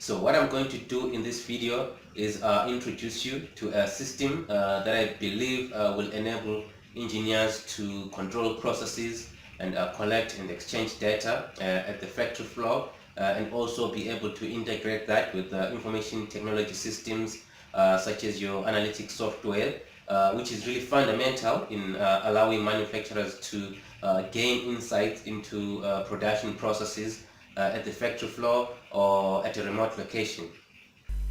So what I'm going to do in this video is introduce you to a system that I believe will enable engineers to control processes and collect and exchange data at the factory floor, and also be able to integrate that with information technology systems such as your analytics software, which is really fundamental in allowing manufacturers to gain insights into production processes at the factory floor or at a remote location.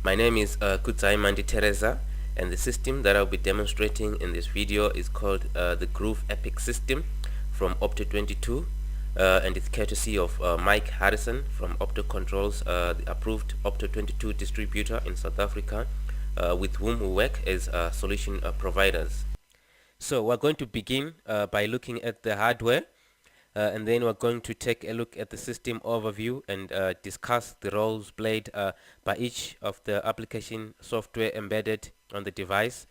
My name is Mqtt Teresa, and the system that I'll be demonstrating in this video is called the Groov Epic system from Mqtt 22, and it's courtesy of Mike Harrison from Opto Controls, the approved Mqtt 22 distributor in South Africa, with whom we work as solution providers. So we're going to begin by looking at the hardware, and then we're going to take a look at the system overview and discuss the roles played by each of the application software embedded on the device.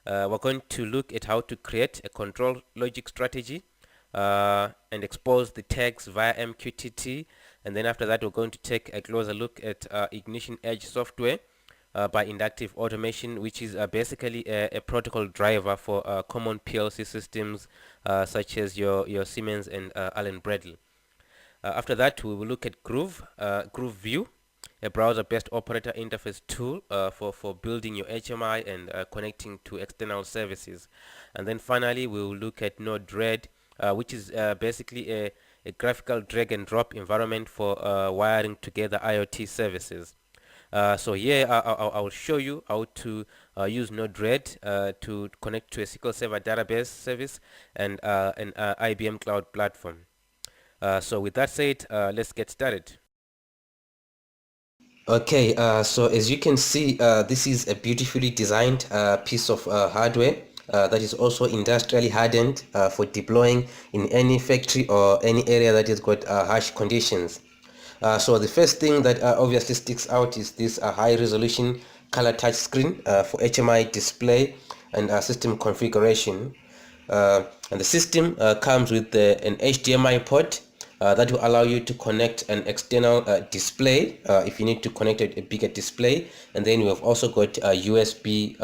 We're going to look at how to create a control logic strategy and expose the tags via MQTT, and then after that we're going to take a closer look at Ignition Edge software by inductive automation, which is basically a protocol driver for common PLC systems such as your Siemens and Allen Bradley. After that, we will look at Groov View, a browser-based operator interface tool for building your HMI and connecting to external services. And then finally, we will look at Node-RED, which is basically a graphical drag-and-drop environment for wiring together IoT services. So here I will show you how to use Node-RED to connect to a SQL Server database service and an IBM Cloud platform. So with that said, let's get started. Okay, so as you can see, this is a beautifully designed piece of hardware that is also industrially hardened for deploying in any factory or any area that has got harsh conditions. So the first thing that obviously sticks out is this high resolution color touch screen for HMI display and system configuration. And the system comes with an HDMI port that will allow you to connect an external display if you need to connect a bigger display, and then we have also got USB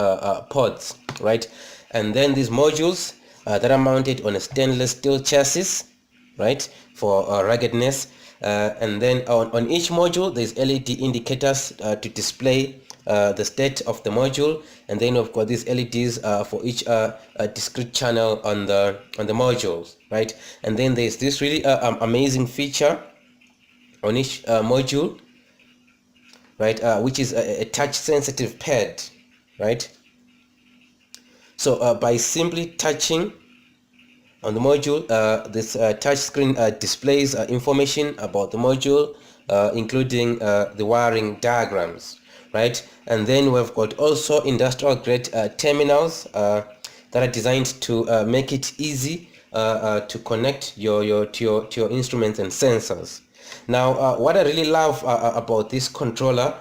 ports, right? And then these modules that are mounted on a stainless steel chassis, right, for ruggedness. And then on each module there's LED indicators to display the state of the module, and then we've got these LEDs for each discrete channel on the modules, right? And then there's this really amazing feature on each module, right, which is a touch sensitive pad, right? So by simply touching on the module, this touch screen displays information about the module, including the wiring diagrams, right? And then we've got also industrial grade terminals that are designed to make it easy to connect to your instruments and sensors. Now, what I really love about this controller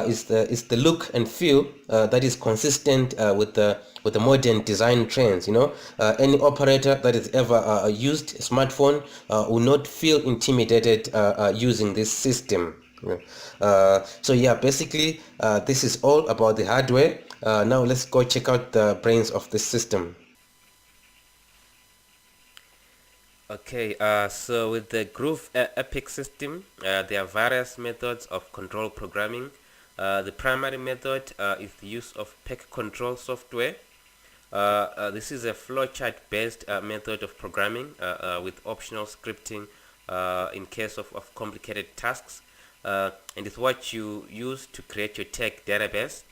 is the look and feel that is consistent with the modern design trends. You know, any operator that has ever used a smartphone will not feel intimidated using this system. So yeah, basically this is all about the hardware. Now let's go check out the brains of this system. Okay, so with the Groov Epic system, there are various methods of control programming. The primary method is the use of Peck control software. This is a flowchart based method of programming with optional scripting in case of complicated tasks, and it's what you use to create your tag database.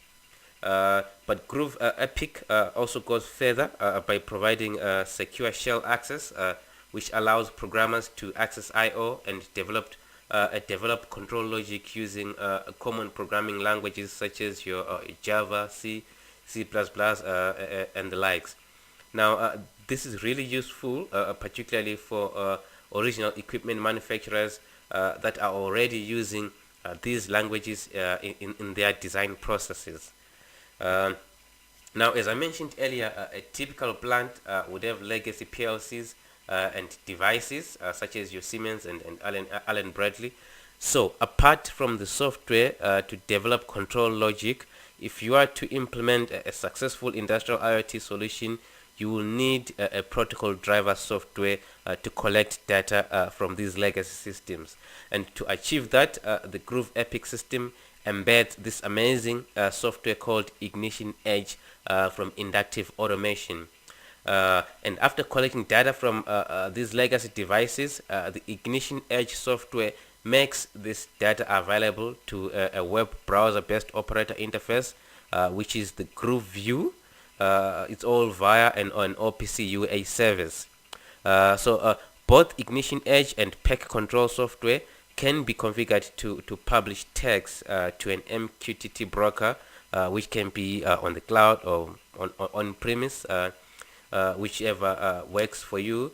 But Groov Epic also goes further by providing secure shell access, which allows programmers to access I/O and develop control logic using common programming languages such as your Java, C, C++, and the likes. Now, this is really useful, particularly for original equipment manufacturers that are already using these languages in their design processes. Now, as I mentioned earlier, a typical plant would have legacy PLCs and devices such as your Siemens and Allen Bradley. So apart from the software to develop control logic, if you are to implement a successful industrial IoT solution, you will need a protocol driver software to collect data from these legacy systems. And to achieve that, the Groov Epic system embeds this amazing software called Ignition Edge from Inductive Automation. And after collecting data from these legacy devices, the Ignition Edge software makes this data available to a web browser-based operator interface, which is the Groov View. It's all via an OPC UA service. So both Ignition Edge and Peck control software can be configured to publish tags to an MQTT broker, which can be on the cloud or on-premise, whichever works for you.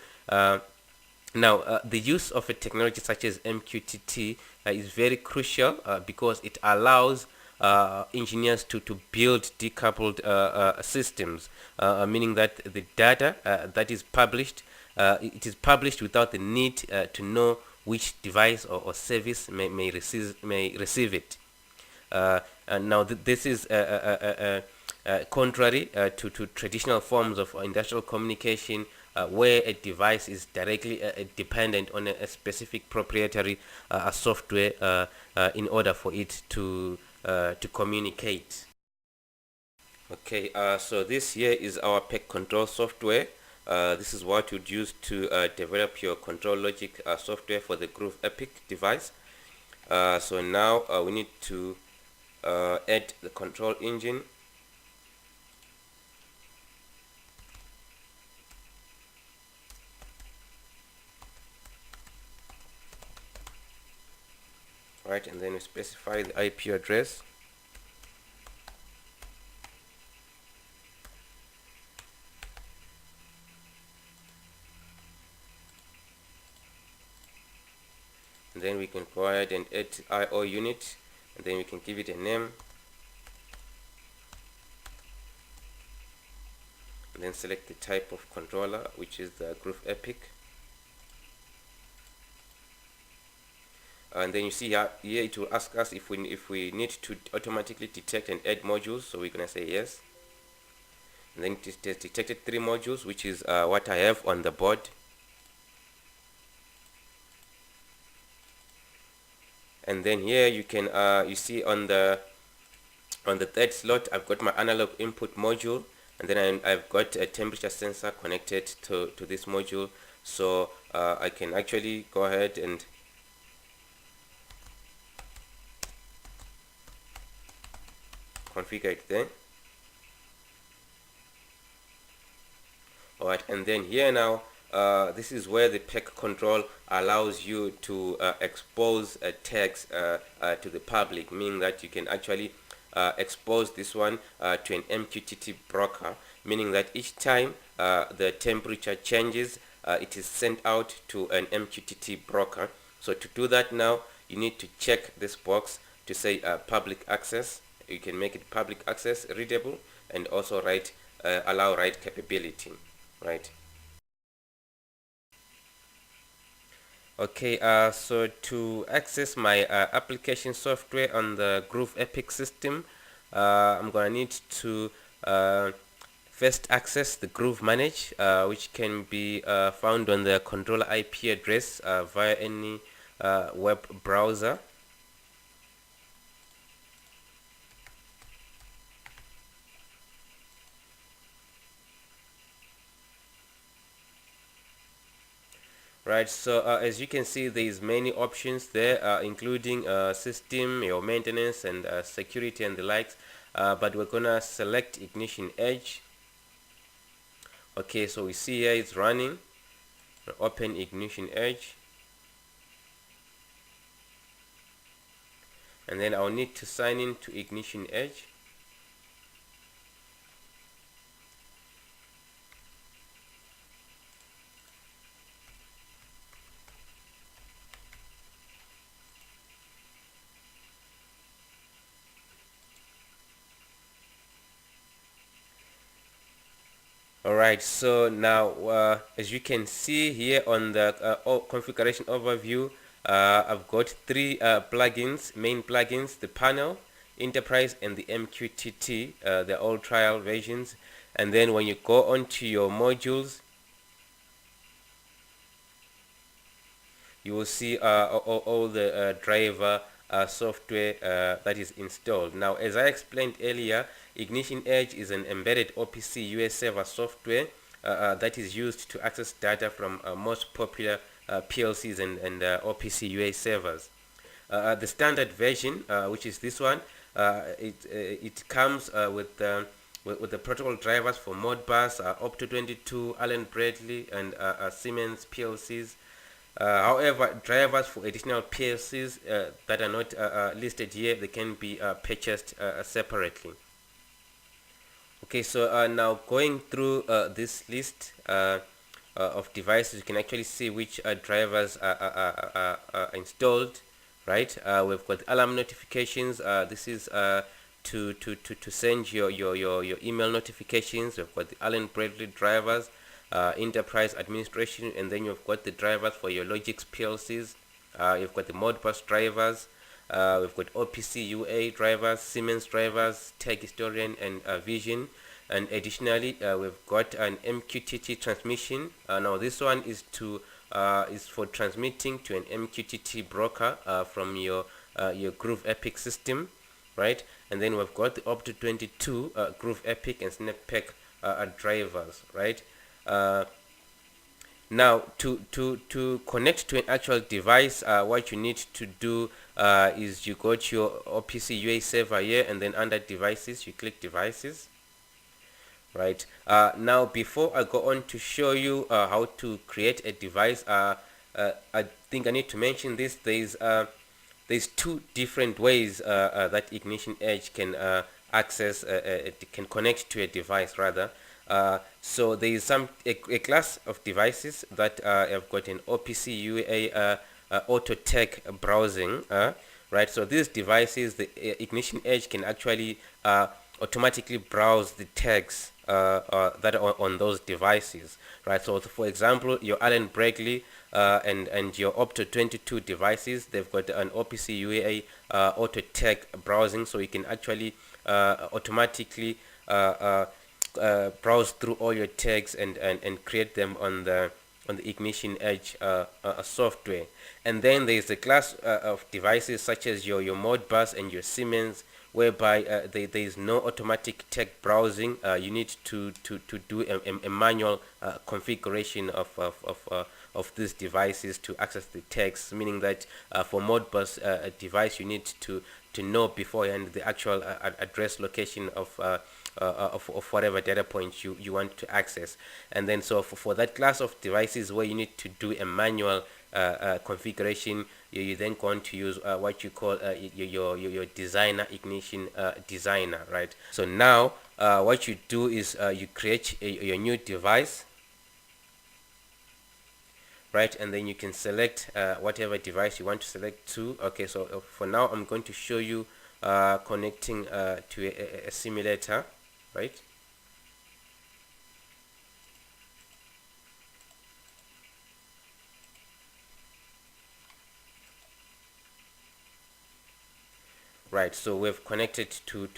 Now, the use of a technology such as MQTT is very crucial because it allows engineers to build decoupled systems, meaning that the data that is published, it is published without the need to know which device or service may receive it. And now this is contrary to traditional forms of industrial communication, where a device is directly dependent on a specific proprietary software in order for it to communicate. Okay, so this here is our Peck control software. This is what you'd use to develop your control logic software for the Groov Epic device. So now we need to add the control engine. Right, and then we specify the IP address. And then we can go ahead and add IO unit, and then we can give it a name, and then select the type of controller, which is the Groov Epic. And then you see here it will ask us if we need to automatically detect and add modules, so we're gonna say yes. And then it has detected 3 modules, which is what I have on the board. And then here you can you see on the 3rd slot I've got my analog input module, and then I've got a temperature sensor connected to this module, so I can actually go ahead and configure it there. Alright, and then here now this is where the Peck control allows you to expose tags to the public, meaning that you can actually expose this one to an MQTT broker, meaning that each time the temperature changes, it is sent out to an MQTT broker. So to do that now, you need to check this box to say public access. You can make it public access readable, and also allow write capability, right? Okay, so to access my application software on the Groov Epic system, I'm gonna need to first access the Groov Manage, which can be found on the controller IP address via any web browser. Right, so as you can see, there is many options there, including system, your maintenance, and security and the likes, but we're gonna select Ignition Edge. Okay, so we see here it's running. Open Ignition Edge, and then I'll need to sign in to Ignition Edge. Alright, so now as you can see here on the configuration overview, I've got three plugins, main plugins: the panel, enterprise, and the Mqtt. They're all trial versions. And then when you go onto your modules, you will see all the driver software that is installed. Now, as I explained earlier, Ignition Edge is an embedded OPC UA server software that is used to access data from most popular PLCs and OPC UA servers. The standard version, which is this one, it comes with the protocol drivers for Modbus, Mqtt, Allen Bradley, and Siemens PLCs. However, drivers for additional PLCs that are not listed here, they can be purchased separately. Okay, so now going through this list of devices, you can actually see which drivers are installed, right? We've got alarm notifications. This is to send your email notifications. We've got the Allen Bradley drivers, enterprise administration, and then you've got the drivers for your Logix PLCs. You've got the Modbus drivers. We've got OPC UA drivers, Siemens drivers, Tech Historian, and Vision. And additionally, we've got an Mqtt transmission. Now this one is for transmitting to an Mqtt broker from your Groov Epic system, right? And then we've got the Mqtt Groov Epic and Peck drivers, right? Now to connect to an actual device, what you need to do is you go to your OPC UA server here, and then under devices you click devices, right? Now before I go on to show you how to create a device, I think I need to mention this. There's two different ways that Ignition Edge can access can connect to a device rather. So there is a class of devices that have got an OPC UA auto tag browsing, right? So these devices, the Ignition Edge can actually automatically browse the tags that are on those devices, right? So for example, your Allen Bradley and your Mqtt devices, they've got an OPC UA auto tag browsing, so you can actually automatically browse through all your tags and create them on the Ignition Edge software. And then there's a class of devices such as your Modbus and your Siemens, whereby there is no automatic tag browsing. You need to do a manual configuration of these devices to access the tags, meaning that for Modbus device, you need to know beforehand the actual address location of whatever data points you want to access. And then so for that class of devices where you need to do a manual configuration, you then going to use what you call your designer Ignition designer, right? So now what you do is you create your new device, right? And then you can select whatever device you want to select to. Okay, so for now I'm going to show you connecting to a simulator, right? Right, so we've connected to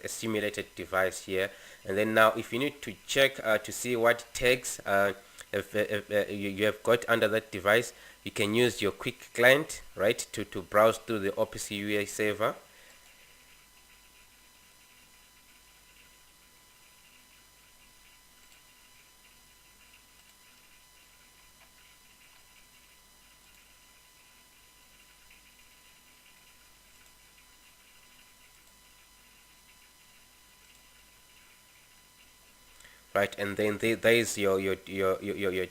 a simulated device here, and then now if you need to check to see what tags you have got under that device, you can use your quick client, right, to browse through the OPC UA server. Right, and then there is your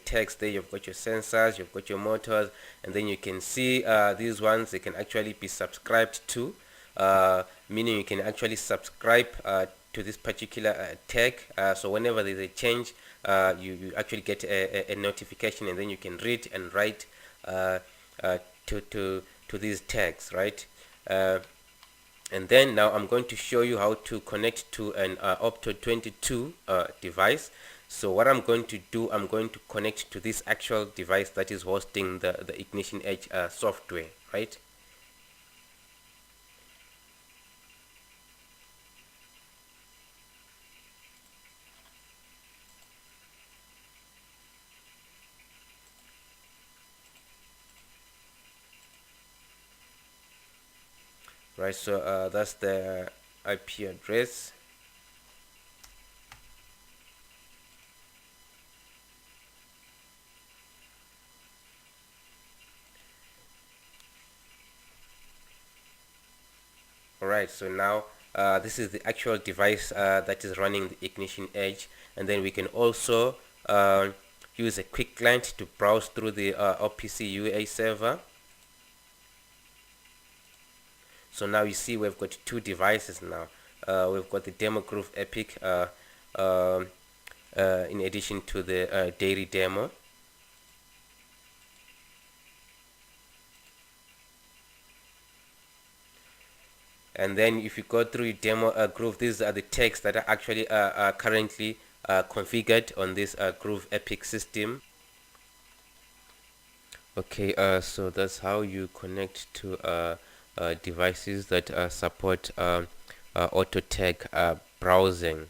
text there. You've got your sensors, you've got your motors, and then you can see these ones, they can actually be subscribed to, meaning you can actually subscribe to this particular tag. So whenever there's a change, you actually get a notification, and then you can read and write to these tags, right? And then now I'm going to show you how to connect to an Mqtt device. So what I'm going to do, I'm going to connect to this actual device that is hosting the Ignition Edge software, right? Right, so that's the IP address. Alright, so now this is the actual device that is running the Ignition Edge, and then we can also use a quick client to browse through the OPC UA server. So now you see we've got two devices now. We've got the demo Groov Epic in addition to the daily demo. And then if you go through demo Groov, these are the tags that are actually currently configured on this Groov Epic system. Okay, so that's how you connect to devices that support auto tag browsing.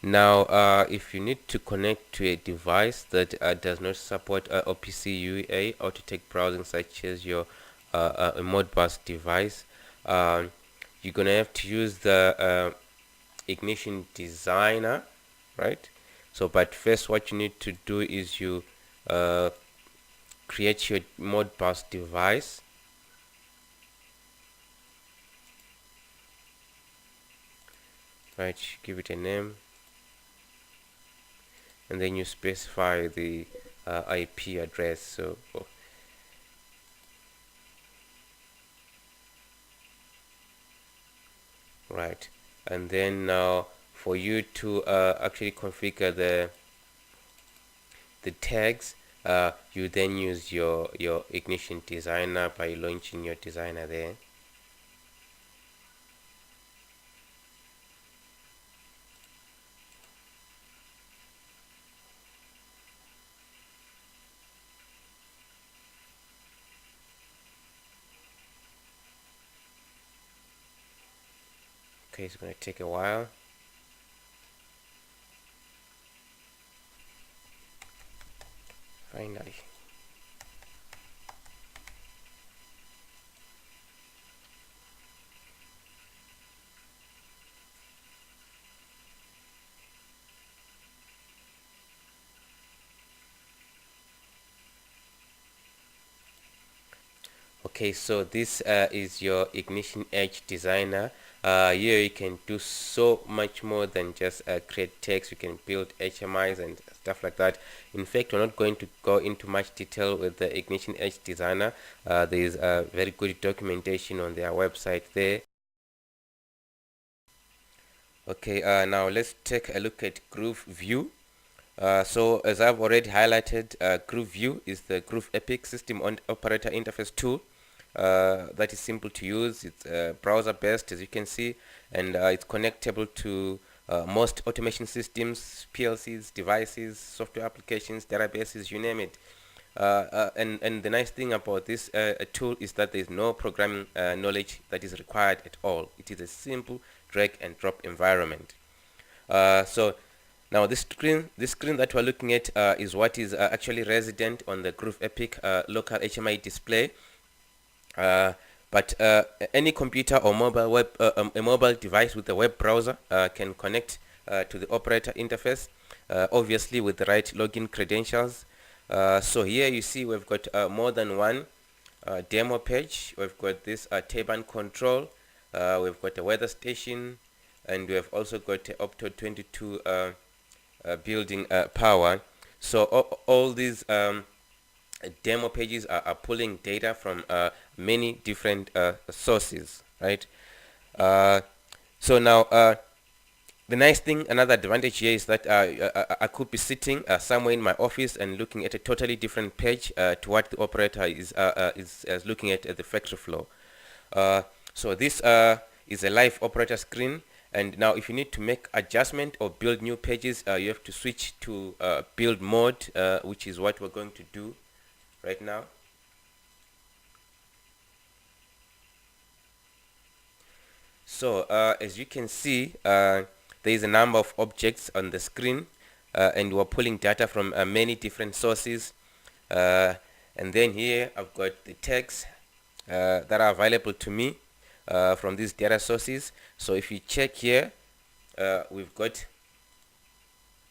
Now if you need to connect to a device that does not support OPC UA auto tag browsing, such as your a Modbus device, you're gonna have to use the Ignition Designer, right? So but first what you need to do is you create your Modbus device. Right, give it a name, and then you specify the IP address. So right, and then now for you to actually configure the tags, you then use your Ignition Designer by launching your designer there. Okay, it's going to take a while. Finally. Okay, so this is your Ignition Edge Designer. Here you can do so much more than just create text. You can build HMIs and stuff like that. In fact, we're not going to go into much detail with the Ignition Edge Designer. There is a very good documentation on their website there. Okay, now let's take a look at Groov View. So as I've already highlighted, Groov View is the Groov Epic System Operator Interface tool. That is simple to use. It's browser based, as you can see, and it's connectable to most automation systems, PLCs, devices, software applications, databases, you name it. And the nice thing about this tool is that there is no programming knowledge that is required at all. It is a simple drag and drop environment. So now this screen that we're looking at is what is actually resident on the Groov Epic local HMI display. But any computer or mobile a mobile device with a web browser can connect to the operator interface, obviously with the right login credentials. So here you see we've got more than one demo page. We've got this Taban control, we've got a weather station, and we have also got a Opto 22 building power. So all these demo pages are pulling data from many different sources, right? So now the nice thing, another advantage here is that I could be sitting somewhere in my office and looking at a totally different page to what the operator is looking at the factory floor. So this is a live operator screen, And now if you need to make adjustment or build new pages, you have to switch to build mode, which is what we're going to do right now. So as you can see, there is a number of objects on the screen, and we're pulling data from many different sources. And then here I've got the tags that are available to me from these data sources. So if you check here, we've got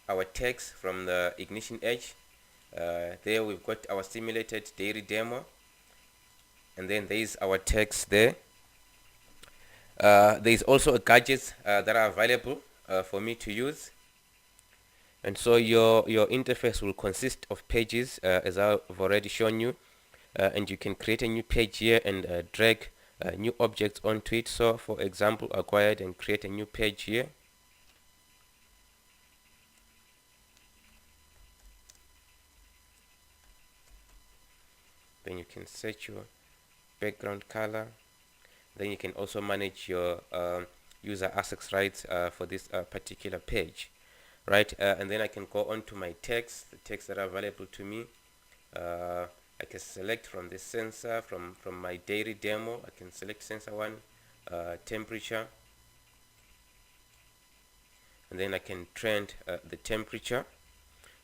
our tags from the ignition edge. There we've got our simulated dairy demo, and then there is our tags there. There is also gadgets that are available for me to use. And so your interface will consist of pages, as I've already shown you, and you can create a new page here and drag new objects onto it. So for example, I'll go ahead and create a new page here. Then you can set your background color. Then you can also manage your user access rights for this particular page, right? And then I can go on to my text, the text that are available to me. I can select from this sensor, from my dairy demo. I can select sensor 1, temperature, and then I can trend the temperature,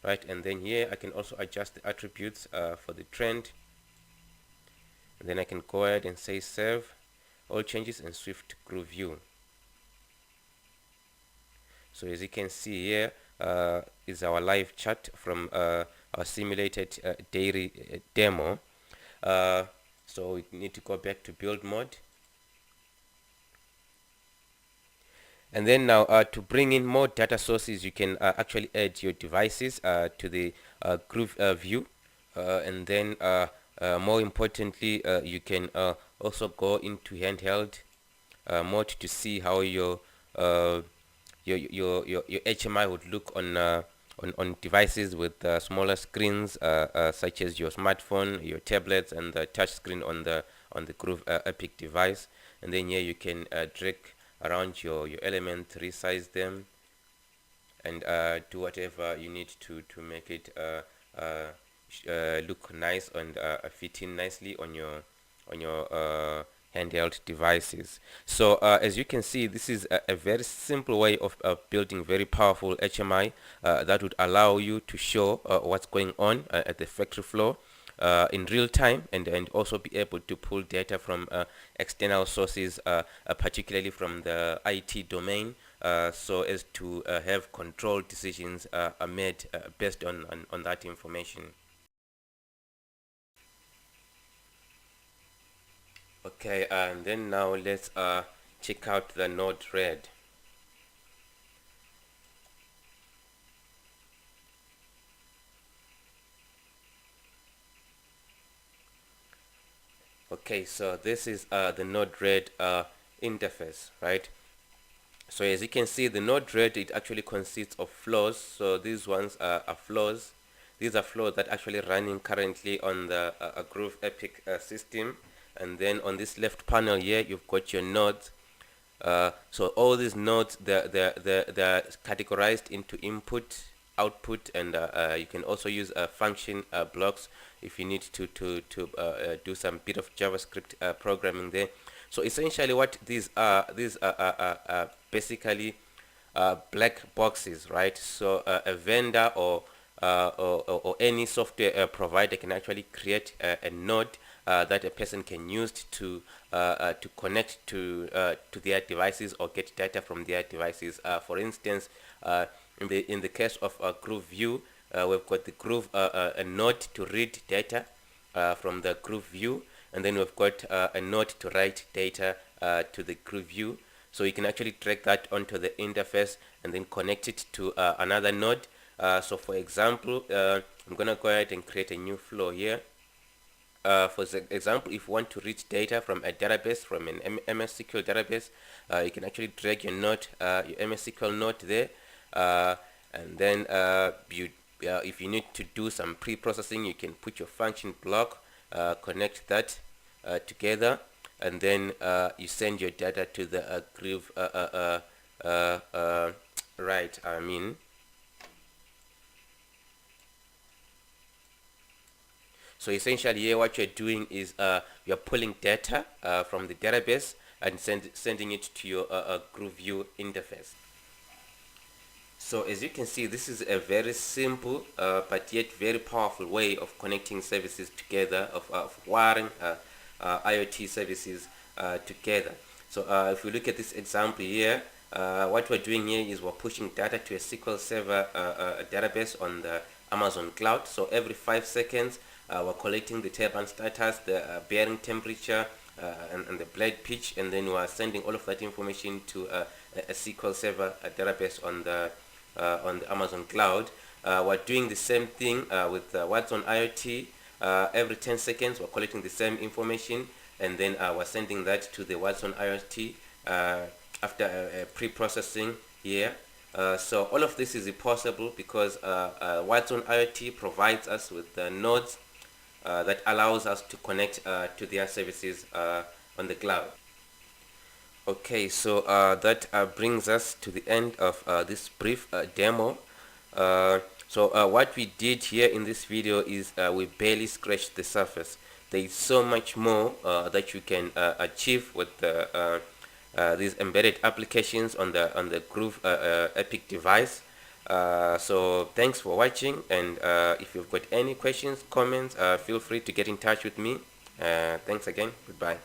right? And then here I can also adjust the attributes for the trend. And then I can go ahead and say save all changes and Swift Groov View. So as you can see here is our live chat from our simulated dairy demo. So we need to go back to build mode. And then now to bring in more data sources, you can actually add your devices to the Groov View. And then more importantly, you can also go into handheld mode to see how your HMI would look on devices with smaller screens, such as your smartphone, your tablets, and the touch screen on the Groov Epic device. And then here you can drag around your element, resize them, and do whatever you need to make it look nice and fit in nicely on your handheld devices. So as you can see, this is a very simple way of building very powerful HMI that would allow you to show what's going on at the factory floor in real time, and also be able to pull data from external sources, particularly from the IT domain, so as to have controlled decisions are made based on that information. Okay, and then now let's check out the Node-RED. Okay, so this is the Node-RED interface, right? So as you can see, the Node-RED, it actually consists of flows. So these ones are flows. These are flows that actually running currently on the Groov Epic system. And then on this left panel here, you've got your nodes. So all these nodes, they're categorized into input, output, and you can also use function blocks if you need to do some bit of JavaScript programming there. So essentially what these are basically black boxes, right? So a vendor or any software provider can actually create a node that a person can use to connect to their devices or get data from their devices. For instance, in the case of Groov View, we've got the Groov a node to read data from the Groov View, and then we've got a node to write data to the Groov View. So you can actually drag that onto the interface and then connect it to another node. So for example, I'm gonna go ahead and create a new flow here. For example, if you want to read data from a database, from an MS SQL database, you can actually drag your node, your MS SQL node there, and then if you need to do some pre-processing, you can put your function block, connect that together, and then you send your data to the Groov right, I mean. So essentially here what you're doing is you're pulling data from the database and sending it to your Groov View interface. So as you can see, this is a very simple but yet very powerful way of connecting services together, of wiring IoT services together. So if we look at this example here, what we're doing here is we're pushing data to a SQL Server database on the Amazon cloud. So every 5 seconds we're collecting the turbine status, the bearing temperature, and the blade pitch, and then we're sending all of that information to a SQL Server database on the Amazon cloud. We're doing the same thing with what's on IoT. Every 10 seconds we're collecting the same information, and then we're sending that to the what's on IoT after pre-processing here. So all of this is possible because what's on IoT provides us with nodes that allows us to connect to their services on the cloud. Okay, so that brings us to the end of this brief demo. So what we did here in this video is we barely scratched the surface. There is so much more that you can achieve with these embedded applications on the Groov Epic device. So thanks for watching, and if you've got any questions, comments, feel free to get in touch with me. Thanks again. Goodbye.